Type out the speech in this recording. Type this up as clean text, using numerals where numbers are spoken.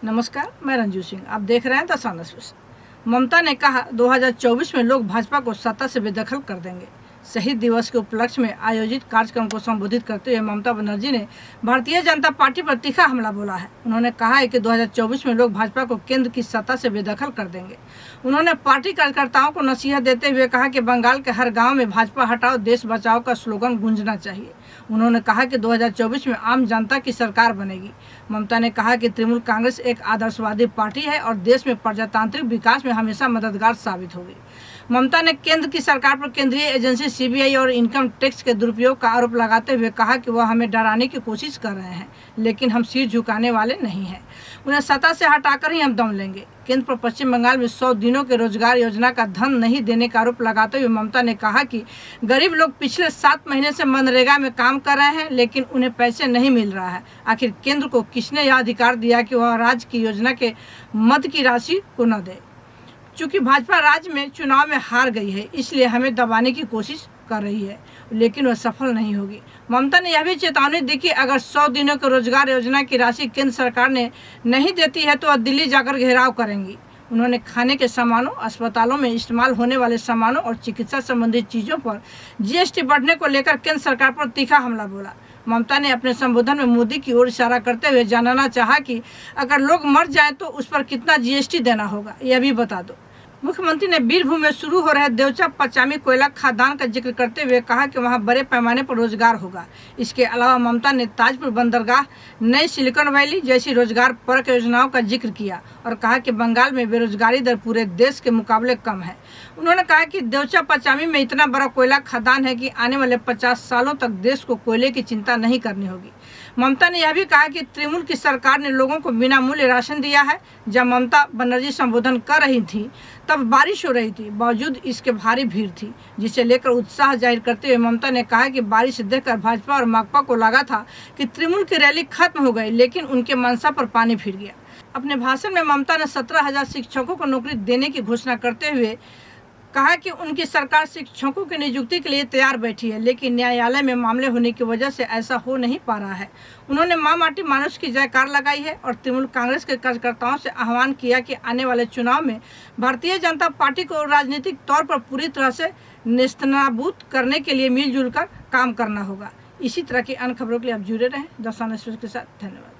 नमस्कार, मैं रंजू सिंह। आप देख रहे हैं द सन एक्सप्रेस। ममता ने कहा 2024 में लोग भाजपा को सत्ता से बेदखल कर देंगे। शहीद दिवस के उपलक्ष्य में आयोजित कार्यक्रम को संबोधित करते हुए ममता बनर्जी ने भारतीय जनता पार्टी पर तीखा हमला बोला है। उन्होंने कहा है कि 2024 में लोग भाजपा को केंद्र की सत्ता से बेदखल कर देंगे। उन्होंने पार्टी कार्यकर्ताओं को नसीहत देते हुए कहा कि बंगाल के हर गांव में भाजपा हटाओ देश बचाओ का स्लोगन गूंजना चाहिए। उन्होंने कहा कि 2024 में आम जनता की सरकार बनेगी। ममता ने कहा कि तृणमूल कांग्रेस एक आदर्शवादी पार्टी है और देश में प्रजातांत्रिक विकास में हमेशा मददगार साबित होगी। ममता ने केंद्र की सरकार पर केंद्रीय एजेंसी सीबीआई और इनकम टैक्स के दुरुपयोग का आरोप लगाते हुए कहा कि वह हमें डराने की कोशिश कर रहे हैं, लेकिन हम सिर झुकाने वाले नहीं हैं। उन्हें सत्ता से हटाकर ही हम दम लेंगे। केंद्र पर पश्चिम बंगाल में 100 दिनों के रोजगार योजना का धन नहीं देने का आरोप लगाते हुए ममता ने कहा कि गरीब लोग पिछले 7 महीने से मनरेगा में काम कर रहे हैं, लेकिन उन्हें पैसे नहीं मिल रहा है। आखिर केंद्र को किसने यह अधिकार दिया कि वह राज्य की योजना के मद की राशि को न दे? चूंकि भाजपा राज्य में चुनाव में हार गई है, इसलिए हमें दबाने की कोशिश कर रही है, लेकिन वह सफल नहीं होगी। ममता ने यह भी चेतावनी दी कि अगर 100 दिनों के रोजगार योजना की राशि केंद्र सरकार ने नहीं देती है तो वह दिल्ली जाकर घेराव करेंगी। उन्होंने खाने के सामानों, अस्पतालों में इस्तेमाल होने वाले सामानों और चिकित्सा संबंधित चीज़ों पर जीएसटी बढ़ने को लेकर केंद्र सरकार पर तीखा हमला बोला। ममता ने अपने संबोधन में मोदी की ओर इशारा करते हुए जानना चाहा कि अगर लोग मर जाएं तो उस पर कितना जीएसटी देना होगा, यह भी बता दो। मुख्यमंत्री ने बीरभूम में शुरू हो रहे देवचा पचामी कोयला खदान का जिक्र करते हुए कहा कि वहां बड़े पैमाने पर रोजगार होगा। इसके अलावा ममता ने ताजपुर बंदरगाह, नई सिलिकॉन वैली जैसी रोजगार परक योजनाओं का जिक्र किया और कहा कि बंगाल में बेरोजगारी दर पूरे देश के मुकाबले कम है। उन्होंने कहा कि देवचा पचामी में इतना बड़ा कोयला खदान है कि आने वाले 50 सालों तक देश को कोयले की चिंता नहीं करनी होगी। ममता ने यह भी कहा कि तृणमूल की सरकार ने लोगों को बिना मूल्य राशन दिया है। जब ममता बनर्जी संबोधन कर रही थी तब बारिश हो रही थी, बावजूद इसके भारी भीड़ थी, जिसे लेकर उत्साह जाहिर करते हुए ममता ने कहा कि बारिश देखकर भाजपा और माकपा को लगा था कि तृणमूल की रैली खत्म हो गई, लेकिन उनके मंशा पर पानी फिर गया। अपने भाषण में ममता ने 17,000 शिक्षकों को नौकरी देने की घोषणा करते हुए कहा कि उनकी सरकार शिक्षकों की नियुक्ति के लिए तैयार बैठी है, लेकिन न्यायालय में मामले होने की वजह से ऐसा हो नहीं पा रहा है। उन्होंने मां माटी मानुष की जयकार लगाई है और तृणमूल कांग्रेस के कार्यकर्ताओं से आह्वान किया कि आने वाले चुनाव में भारतीय जनता पार्टी को राजनीतिक तौर पर पूरी तरह से नेस्तनाबूद करने के लिए मिलजुल कर काम करना होगा। इसी तरह की अन्य खबरों के लिए आप जुड़े रहें द सन एक्सप्रेस के साथ। धन्यवाद।